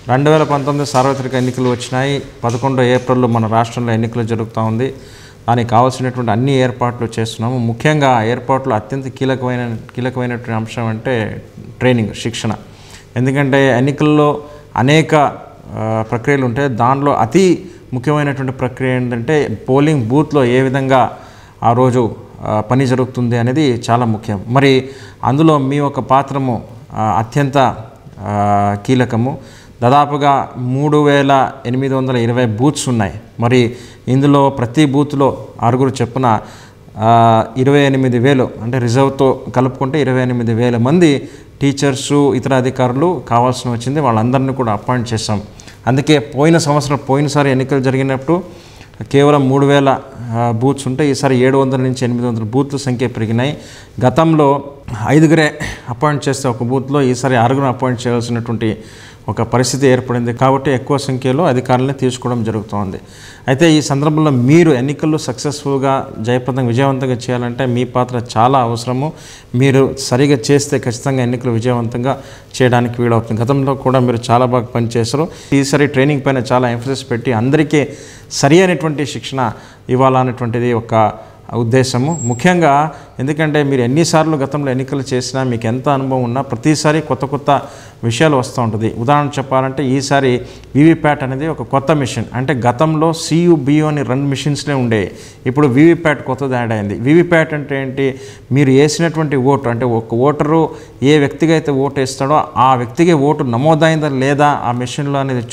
2019 సార్వత్రిక ఎన్నికలు వచ్చినాయి. 11 ఏప్రిల్లో మన రాష్ట్రంలో ఎన్నికలు జరుగుతూ ఉంది. దానికి కావాల్సినటువంటి అన్ని ఏర్పాట్లు చేస్తున్నాము. ముఖ్యంగా ఏర్పాట్లు అత్యంత కీలకమైనటువంటి అంశం అంటే ట్రైనింగ్, శిక్షణ. ఎందుకంటే ఎన్నికల్లో అనేక ప్రక్రియలు ఉంటాయి. దానిలో అతి ముఖ్యమైనటువంటి ప్రక్రియ ఏంటంటే పోలింగ్ బూత్లో ఏ విధంగా ఆ రోజు పని జరుగుతుంది అనేది చాలా ముఖ్యం. మరి అందులో మీ యొక్క పాత్రము అత్యంత కీలకము. దాదాపుగా 3820 బూత్స్ ఉన్నాయి. మరి ఇందులో ప్రతి బూత్లో 6 చొప్పున 28,000 అంటే రిజర్వ్తో కలుపుకుంటే 28,000 మంది టీచర్సు, ఇతర అధికారులు కావాల్సి వచ్చింది. వాళ్ళందరినీ కూడా అపాయింట్ చేశాం. అందుకే పోయినసారి ఎన్నికలు జరిగినప్పుడు కేవలం 3,000 బూత్స్ ఉంటే ఈసారి 700 నుంచి 800 బూత్ల సంఖ్య పెరిగినాయి. గతంలో 5 అపాయింట్ చేస్తే ఒక బూత్లో ఈసారి 6 అపాయింట్ చేయాల్సినటువంటి ఒక పరిస్థితి ఏర్పడింది. కాబట్టి ఎక్కువ సంఖ్యలో అధికారులను తీసుకోవడం జరుగుతోంది. అయితే ఈ సందర్భంలో మీరు ఎన్నికల్లో సక్సెస్ఫుల్గా విజయవంతంగా చేయాలంటే మీ పాత్ర చాలా అవసరము. మీరు సరిగా చేస్తే ఖచ్చితంగా ఎన్నికలు విజయవంతంగా చేయడానికి వీలవుతుంది. గతంలో కూడా మీరు చాలా బాగా పనిచేశారు. ఈసారి ట్రైనింగ్ పైన చాలా ఎంఫసిస్ పెట్టి అందరికీ సరి అయినటువంటి శిక్షణ ఇవ్వాలనేటువంటిది ఒక ఉద్దేశము. ముఖ్యంగా ఎందుకంటే మీరు ఎన్నిసార్లు గతంలో ఎన్నికలు చేసినా, మీకు ఎంత అనుభవం ఉన్నా ప్రతిసారి కొత్త విషయాలు వస్తూ ఉంటుంది. ఉదాహరణ చెప్పాలంటే ఈసారి వీవీప్యాట్ అనేది ఒక కొత్త మిషన్. అంటే గతంలో CU/BU అని 2 మిషన్స్లే ఉండేవి. ఇప్పుడు వీవీప్యాట్ కొత్తది యాడ్ అయింది. వీవీప్యాట్ అంటే ఏంటి? మీరు వేసినటువంటి ఓటు, అంటే ఒక ఓటరు ఏ వ్యక్తిగా అయితే ఓటు వేస్తాడో ఆ వ్యక్తికి ఓటు నమోదైందా లేదా ఆ మిషన్లో అనేది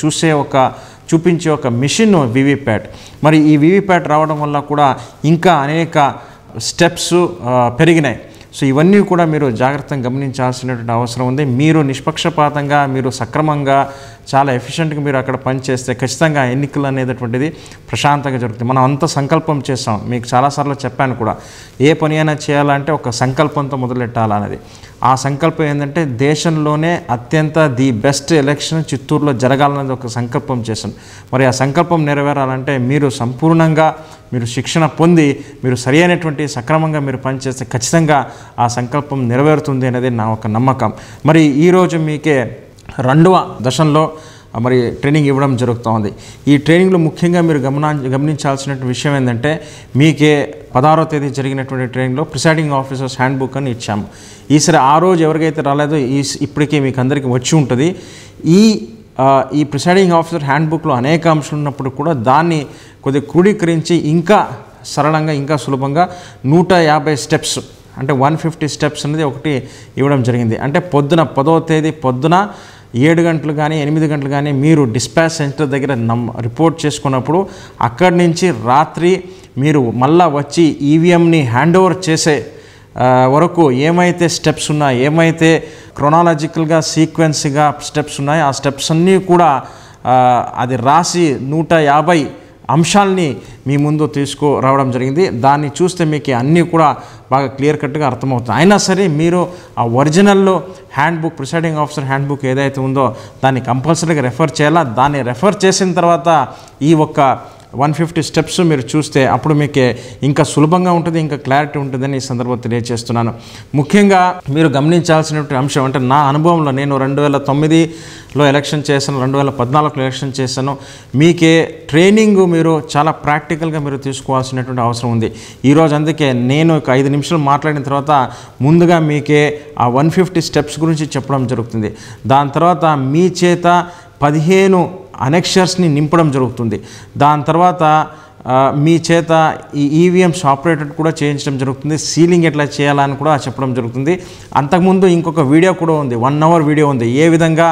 చూపించే ఒక మిషన్ వీవీప్యాట్. మరి ఈ వీవీప్యాట్ రావడం వల్ల కూడా ఇంకా అనేక స్టెప్స్ పెరిగినాయి. సో ఇవన్నీ కూడా మీరు జాగ్రత్తగా గమనించాల్సినటువంటి అవసరం ఉంది. మీరు నిష్పక్షపాతంగా, మీరు సక్రమంగా, చాలా ఎఫిషియెంట్గా మీరు అక్కడ పనిచేస్తే ఖచ్చితంగా ఎన్నికలు అనేటటువంటిది ప్రశాంతంగా జరుగుతుంది. మనం అంత సంకల్పం చేస్తాం. మీకు చాలాసార్లు చెప్పాను కూడా, ఏ పని అయినా చేయాలంటే ఒక సంకల్పంతో మొదలెట్టాలనేది. ఆ సంకల్పం ఏంటంటే దేశంలోనే అత్యంత ది బెస్ట్ ఎలక్షన్ చిత్తూరులో జరగాలనేది ఒక సంకల్పం చేశాను. మరి ఆ సంకల్పం నెరవేరాలంటే మీరు సంపూర్ణంగా మీరు శిక్షణ పొంది మీరు సరి అయినటువంటి సక్రమంగా మీరు పనిచేస్తే ఖచ్చితంగా ఆ సంకల్పం నెరవేరుతుంది అనేది నా ఒక నమ్మకం. మరి ఈరోజు మీకే 2వ దశలో మరి ట్రైనింగ్ ఇవ్వడం జరుగుతోంది. ఈ ట్రైనింగ్లో ముఖ్యంగా మీరు గమనించాల్సినటువంటి విషయం ఏంటంటే మీకే 16వ తేదీ జరిగినటువంటి ట్రైనింగ్లో ప్రిసైడింగ్ ఆఫీసర్స్ హ్యాండ్బుక్ అని ఇచ్చాము. ఈసారి ఆ రోజు ఎవరికైతే రాలేదో ఇప్పటికీ మీకు అందరికీ వచ్చి ఉంటుంది. ఈ ప్రిసైడింగ్ ఆఫీసర్ హ్యాండ్బుక్లో అనేక అంశాలు ఉన్నప్పుడు కూడా దాన్ని కొద్దిగా క్రోడీకరించి ఇంకా సరళంగా, ఇంకా సులభంగా 150 స్టెప్స్ అంటే 150 స్టెప్స్ అనేది ఒకటి ఇవ్వడం జరిగింది. అంటే 10వ తేదీ పొద్దున 7 గంటలు కానీ 8 గంటలు కానీ మీరు డిస్పాచ్ సెంటర్ దగ్గర రిపోర్ట్ చేసుకున్నప్పుడు అక్కడి నుంచి రాత్రి మీరు మళ్ళా వచ్చి ఈవీఎంని హ్యాండ్ ఓవర్ చేసే వరకు ఏమైతే స్టెప్స్ ఉన్నాయో, ఏమైతే క్రొనాలజికల్గా సీక్వెన్స్గా స్టెప్స్ ఉన్నాయో ఆ స్టెప్స్ అన్నీ కూడా అది రాసి 150 అంశాలని మీ ముందు తీసుకురావడం జరిగింది. దాన్ని చూస్తే మీకు అన్నీ కూడా బాగా క్లియర్ కట్గా అర్థమవుతుంది. అయినా సరే మీరు ఆ ఒరిజినల్లో హ్యాండ్బుక్, ప్రిసైడింగ్ ఆఫీసర్ హ్యాండ్బుక్ ఏదైతే ఉందో దాన్ని కంపల్సరీగా రెఫర్ చేయాలా. దాన్ని రెఫర్ చేసిన తర్వాత ఈ 150 స్టెప్స్ మీరు చూస్తే అప్పుడు మీకు ఇంకా సులభంగా ఉంటుంది, ఇంకా క్లారిటీ ఉంటుందని ఈ సందర్భంగా తెలియజేస్తున్నాను. ముఖ్యంగా మీరు గమనించాల్సినటువంటి అంశం అంటే నా అనుభవంలో నేను 2009లో ఎలక్షన్ చేశాను, 2014లో ఎలక్షన్ చేశాను. మీకే ట్రైనింగ్ మీరు చాలా ప్రాక్టికల్గా మీరు తీసుకోవాల్సినటువంటి అవసరం ఉంది. ఈరోజు అందుకే నేను 5 నిమిషాలు మాట్లాడిన తర్వాత ముందుగా మీకే ఆ 150 స్టెప్స్ గురించి చెప్పడం జరుగుతుంది. దాని తర్వాత మీ చేత 15 అనెక్షర్స్ని నింపడం జరుగుతుంది. దాని తర్వాత మీ చేత ఈ ఈవీఎంస్ ఆపరేటర్ కూడా చేయించడం జరుగుతుంది. సీలింగ్ ఎట్లా చేయాలని కూడా చెప్పడం జరుగుతుంది. అంతకుముందు ఇంకొక వీడియో కూడా ఉంది, 1 అవర్ వీడియో ఉంది, ఏ విధంగా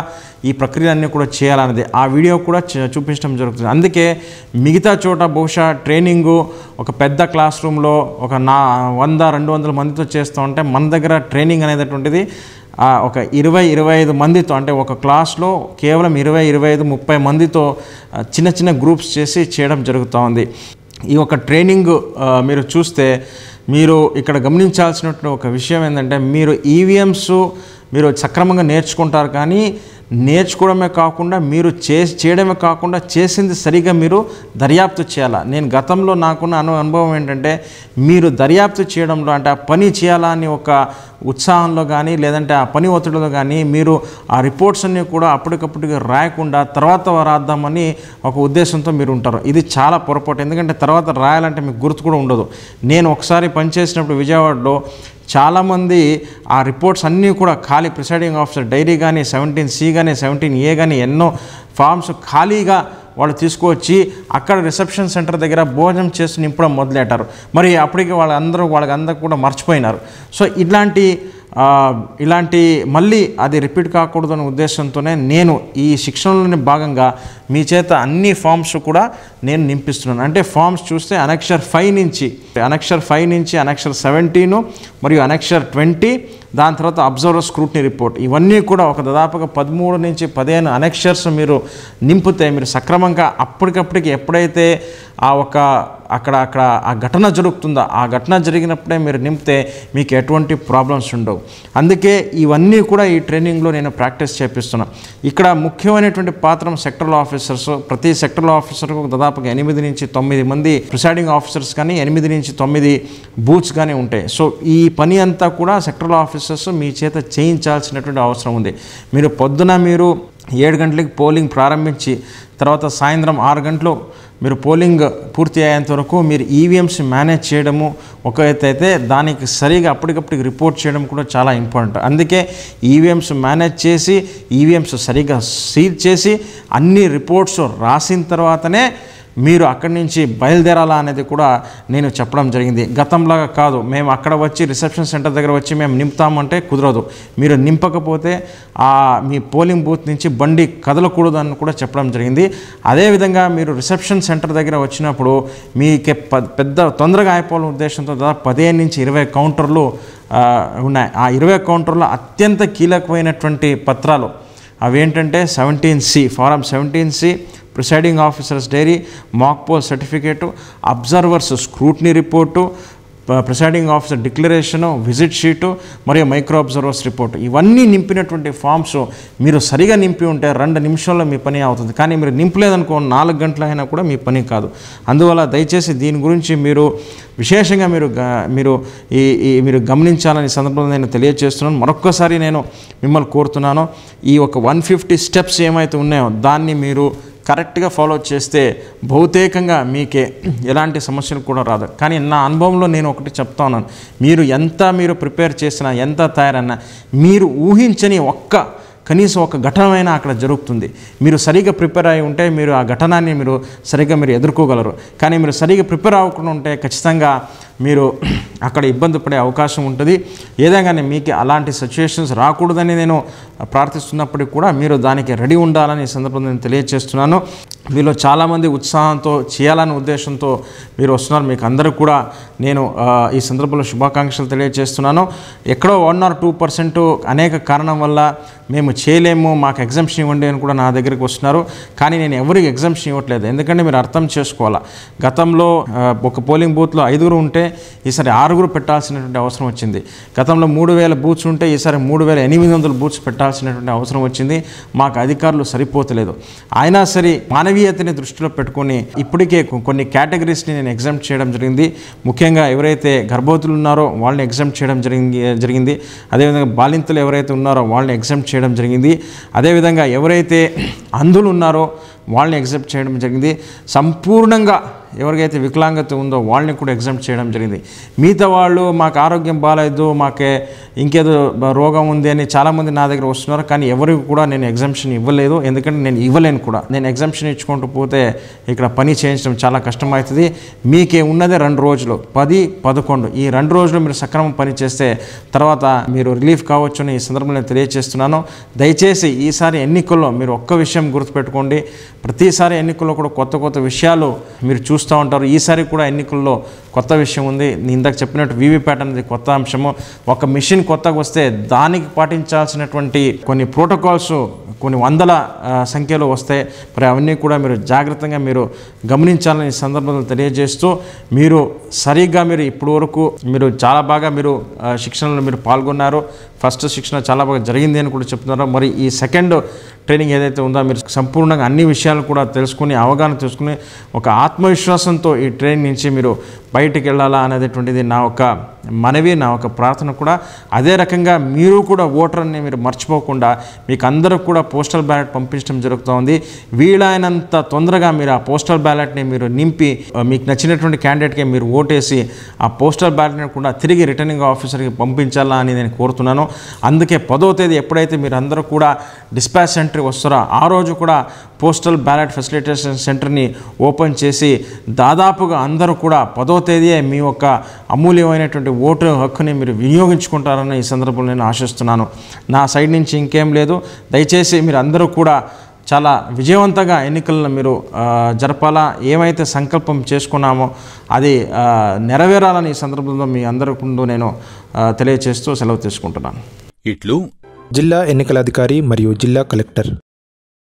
ఈ ప్రక్రియలన్నీ కూడా చేయాలనేది. ఆ వీడియో కూడా చూపించడం జరుగుతుంది. అందుకే మిగతా చోట బహుశా ట్రైనింగు ఒక పెద్ద క్లాస్ రూమ్లో ఒక 100-200 మందితో చేస్తూ ఉంటే మన దగ్గర ట్రైనింగ్ అనేటటువంటిది ఒక 20-25 మందితో, అంటే ఒక క్లాస్లో కేవలం 20-25-30 మందితో చిన్న గ్రూప్స్ చేసి చేయడం జరుగుతూ ఉంది. ఈ ఒక ట్రైనింగ్ మీరు చూస్తే మీరు ఇక్కడ గమనించాల్సినటువంటి ఒక విషయం ఏంటంటే మీరు ఈవీఎంస్ మీరు సక్రమంగా నేర్చుకుంటారు, కానీ నేర్చుకోవడమే కాకుండా మీరు చేయడమే కాకుండా చేసింది సరిగా మీరు దర్యాప్తు చేయాలా. నేను గతంలో నాకున్న అనుభవం ఏంటంటే, మీరు దర్యాప్తు చేయడంలో అంటే ఆ పని చేయాలా అని ఒక ఉత్సాహంలో కానీ లేదంటే ఆ పని ఒత్తిడిలో కానీ మీరు ఆ రిపోర్ట్స్ అన్నీ కూడా అప్పటికప్పటికి రాయకుండా తర్వాత రాద్దామని ఒక ఉద్దేశంతో మీరు ఉంటారు. ఇది చాలా పొరపాటు. ఎందుకంటే తర్వాత రాయాలంటే మీకు గుర్తు కూడా ఉండదు. నేను ఒకసారి పనిచేసినప్పుడు విజయవాడలో చాలామంది ఆ రిపోర్ట్స్ అన్నీ కూడా ఖాళీ, ప్రిసైడింగ్ ఆఫీసర్ డైరీ కానీ 17C కానీ 17A కానీ ఎన్నో ఫామ్స్ ఖాళీగా వాళ్ళు తీసుకువచ్చి అక్కడ రిసెప్షన్ సెంటర్ దగ్గర భోజనం చేసి నింపడం మొదలెట్టారు. మరి అప్పటికి వాళ్ళందరూ కూడా మర్చిపోయినారు. సో ఇలాంటి మళ్ళీ అది రిపీట్ కాకూడదు అనే ఉద్దేశంతోనే నేను ఈ శిక్షణలోని భాగంగా మీ చేత అన్ని ఫామ్స్ కూడా నేను నింపిస్తున్నాను. అంటే ఫామ్స్ చూస్తే అనక్షర్ 5 నుంచి అనక్షర్ 17 మరియు అనక్షర్ 20, దాని తర్వాత అబ్జర్వర్ స్క్రూటినీ రిపోర్ట్, ఇవన్నీ కూడా ఒక దాదాపుగా 13 నుంచి 15 అనక్షర్స్ మీరు నింపితే మీరు సక్రమంగా అప్పటికప్పటికి ఎప్పుడైతే అక్కడ ఆ ఘటన జరుగుతుందో ఆ ఘటన జరిగినప్పుడే మీరు నింపితే మీకు ఎటువంటి ప్రాబ్లమ్స్ ఉండవు. అందుకే ఇవన్నీ కూడా ఈ ట్రైనింగ్లో నేను ప్రాక్టీస్ చేపిస్తున్నాను. ఇక్కడ ముఖ్యమైనటువంటి పాత్ర సెక్టరల్ ఆఫీసర్స్. ప్రతి సెక్టరల్ ఆఫీసర్కు దాదాపుగా 8 నుంచి 9 మంది ప్రిసైడింగ్ ఆఫీసర్స్ కానీ 8 నుంచి 9 బూత్స్ కానీ ఉంటాయి. సో ఈ పని అంతా కూడా సెక్టరల్ ఆఫీసర్స్ మీ చేత చేయించాల్సినటువంటి అవసరం ఉంది. మీరు పొద్దున 7 గంటలకి పోలింగ్ ప్రారంభించి తర్వాత సాయంత్రం 6 గంటలు మీరు పోలింగ్ పూర్తి అయ్యేంత వరకు మీరు ఈవీఎంస్ మేనేజ్ చేయడము ఒక ఎత్తైతే, దానికి సరిగా అప్పటికప్పటికి రిపోర్ట్ చేయడం కూడా చాలా ఇంపార్టెంట్. అందుకే ఈవీఎంస్ మేనేజ్ చేసి ఈవీఎంస్ సరిగా సీల్ చేసి అన్ని రిపోర్ట్స్ రాసిన తర్వాతనే మీరు అక్కడి నుంచి బయలుదేరాలా అనేది కూడా నేను చెప్పడం జరిగింది. గతంలాగా కాదు, మేము అక్కడ వచ్చి రిసెప్షన్ సెంటర్ దగ్గర వచ్చి మేము నింపుతామంటే కుదరదు. మీరు నింపకపోతే మీ పోలింగ్ బూత్ నుంచి బండి కదలకూడదు అని కూడా చెప్పడం జరిగింది. అదేవిధంగా మీరు రిసెప్షన్ సెంటర్ దగ్గర వచ్చినప్పుడు మీకు తొందరగా అయిపోవాలనే ఉద్దేశంతో దాదాపు 15 నుంచి 20 కౌంటర్లు ఉన్నాయి. ఆ 20 కౌంటర్లో అత్యంత కీలకమైనటువంటి పత్రాలు అవేంటంటే 17C, form 17C, presiding officers diary, mock poll certificate, observers scrutiny report, presiding officer declaration, visit sheet మరియు మైక్రో అబ్జర్వర్స్ రిపోర్టు, ఇవన్నీ నింపినటువంటి ఫామ్స్ మీరు సరిగా నింపి ఉంటే 2 నిమిషాల్లో మీ పని అవుతుంది. కానీ మీరు నింపలేదనుకో 4 గంటలైనా కూడా మీ పని కాదు. అందువల్ల దయచేసి దీని గురించి మీరు విశేషంగా మీరు గమనించాలని సందర్భంలో నేను తెలియజేస్తున్నాను. మరొక్కసారి నేను మిమ్మల్ని కోరుతున్నాను, ఈ ఒక 150 స్టెప్స్ ఏమైతే ఉన్నాయో దాన్ని మీరు కరెక్ట్గా ఫాలో చేస్తే బహుతేకంగా మీకే ఎలాంటి సమస్యలు కూడా రాదు. కానీ నా అనుభవంలో నేను ఒకటి చెప్తా ఉన్నాను, మీరు ప్రిపేర్ చేసినా ఎంత తయారన్నా మీరు ఊహించని కనీసం ఒక ఘటనైనా అక్కడ జరుగుతుంది. మీరు సరిగా ప్రిపేర్ అయి ఉంటే మీరు ఆ ఘటనాన్ని సరిగా ఎదుర్కోగలరు. కానీ మీరు సరిగా ప్రిపేర్ అవ్వకుండా ఉంటే ఖచ్చితంగా మీరు అక్కడ ఇబ్బంది పడే అవకాశం ఉంటుంది. ఏదైనా మీకు అలాంటి సిచ్యువేషన్స్ రాకూడదని నేను ప్రార్థిస్తున్నప్పటికీ కూడా మీరు దానికి రెడీ ఉండాలని ఈ సందర్భంలో నేను తెలియజేస్తున్నాను. మీలో చాలామంది ఉత్సాహంతో చేయాలనే ఉద్దేశంతో మీరు వస్తున్నారు. మీకు అందరూ కూడా నేను ఈ సందర్భంలో శుభాకాంక్షలు తెలియజేస్తున్నాను. ఎక్కడో 1 or 2% అనేక కారణం వల్ల మేము చేయలేము, మాకు ఎగ్జామ్షన్ ఇవ్వండి అని కూడా నా దగ్గరికి వస్తున్నారు. కానీ నేను ఎవరికి ఎగ్జామ్షన్ ఇవ్వట్లేదు. ఎందుకంటే మీరు అర్థం చేసుకోవాలా, గతంలో ఒక పోలింగ్ బూత్లో 5 ఉంటే ఈసారి 6 పెట్టాల్సినటువంటి అవసరం వచ్చింది. గతంలో 3000 బూత్స్ ఉంటే ఈసారి 3800 బూత్స్ పెట్టాల్సినటువంటి అవసరం వచ్చింది. మాకు అధికారులు సరిపోతలేదు. అయినా సరే మానవీయతని దృష్టిలో పెట్టుకొని ఇప్పటికే కొన్ని కేటగిరీస్ని నేను ఎగ్జామ్ చేయడం జరిగింది. ముఖ్యంగా ఎవరైతే గర్భవతులు ఉన్నారో వాళ్ళని ఎగ్జామ్ చేయడం జరిగింది. అదేవిధంగా బాలింతలు ఎవరైతే ఉన్నారో వాళ్ళని ఎగ్జామ్ చేయడం జరిగింది. అదేవిధంగా ఎవరైతే అంధులు ఉన్నారో వాళ్ళని ఎగ్జామ్ చేయడం జరిగింది. సంపూర్ణంగా ఎవరికైతే వికలాంగత ఉందో వాళ్ళని కూడా ఎగ్జామ్ చేయడం జరిగింది. మిగతా వాళ్ళు మాకు ఆరోగ్యం బాగాలేదు, మాకే ఇంకేదో రోగం ఉంది అని చాలామంది నా దగ్గర వస్తున్నారు. కానీ ఎవరికి కూడా నేను ఎగ్జామ్షన్ ఇవ్వలేదు. ఎందుకంటే నేను ఇవ్వలేను కూడా. నేను ఎగ్జామ్షన్ ఇచ్చుకుంటూ పోతే ఇక్కడ పని చేయించడం చాలా కష్టమవుతుంది. మీకే ఉన్నదే 2 రోజులు, 10, 11. ఈ 2 రోజులు మీరు సక్రమం పని చేస్తే తర్వాత మీరు రిలీఫ్ కావచ్చు అని ఈ సందర్భంలో తెలియజేస్తున్నాను. దయచేసి ఈసారి ఎన్నికల్లో మీరు ఒక్క విషయం గుర్తుపెట్టుకోండి, ప్రతిసారి ఎన్నికల్లో కూడా కొత్త విషయాలు మీరు చూస్తూ ఉంటారు. ఈసారి కూడా ఎన్నికల్లో కొత్త విషయం ఉంది. నేను ఇందాక చెప్పినట్టు వీవీప్యాట్ అనేది కొత్త అంశము. ఒక మిషన్ కొత్తగా వస్తే దానికి పాటించాల్సినటువంటి కొన్ని ప్రోటోకాల్స్ కొన్ని వందల సంఖ్యలో వస్తాయి. మరి అవన్నీ కూడా మీరు జాగ్రత్తగా మీరు గమనించాలని సందర్భంలో తెలియజేస్తూ మీరు సరిగ్గా మీరు ఇప్పటి వరకు మీరు చాలా బాగా మీరు శిక్షణలో మీరు పాల్గొన్నారు. ఫస్ట్ శిక్షణ చాలా బాగా జరిగింది అని కూడా చెప్తున్నారు. మరి ఈ సెకండ్ ట్రైనింగ్ ఏదైతే ఉందో మీరు సంపూర్ణంగా అన్ని విషయాలు కూడా తెలుసుకుని అవగాహన తెలుసుకుని ఒక ఆత్మవిశ్వాసంతో ఈ ట్రైనింగ్ నుంచి మీరు బయటికి వెళ్ళాలా అనేటువంటిది నా ఒక మనవి, నా ఒక ప్రార్థన కూడా. అదే రకంగా మీరు కూడా ఓటర్ని మీరు మర్చిపోకుండా మీకు అందరూ కూడా పోస్టల్ బ్యాలెట్ పంపించడం జరుగుతుంది. వీలైనంత తొందరగా మీరు ఆ పోస్టల్ బ్యాలెట్ని మీరు నింపి మీకు నచ్చినటువంటి క్యాండిడేట్కి మీరు ఓటేసి ఆ పోస్టల్ బ్యాలెట్ని కూడా తిరిగి రిటర్నింగ్ ఆఫీసర్కి పంపించాలా అని నేను కోరుతున్నాను. అందుకే 10వ తేదీ ఎప్పుడైతే మీరు అందరూ కూడా డిస్పాచ్ సెంటర్కి వస్తారో ఆ రోజు కూడా పోస్టల్ బ్యాలెట్ ఫెసిలిటేషన్ సెంటర్ని ఓపెన్ చేసి దాదాపుగా అందరూ కూడా 10వ తేదీ మీ యొక్క అమూల్యమైనటువంటి ఓటు హక్కుని మీరు వినియోగించుకుంటారని ఈ సందర్భంలో నేను ఆశిస్తున్నాను. నా సైడ్ నుంచి ఇంకేం లేదు. దయచేసి మీరు అందరూ కూడా చాలా విజయవంతంగా ఎన్నికలను మీరు జరపాలా, ఏమైతే సంకల్పం చేసుకున్నామో అది నెరవేరాలని ఈ సందర్భంలో మీ అందరి ముందు నేను తెలియజేస్తూ సెలవు తీసుకుంటున్నాను. ఇట్లు జిల్లా ఎన్నికల అధికారి మరియు జిల్లా కలెక్టర్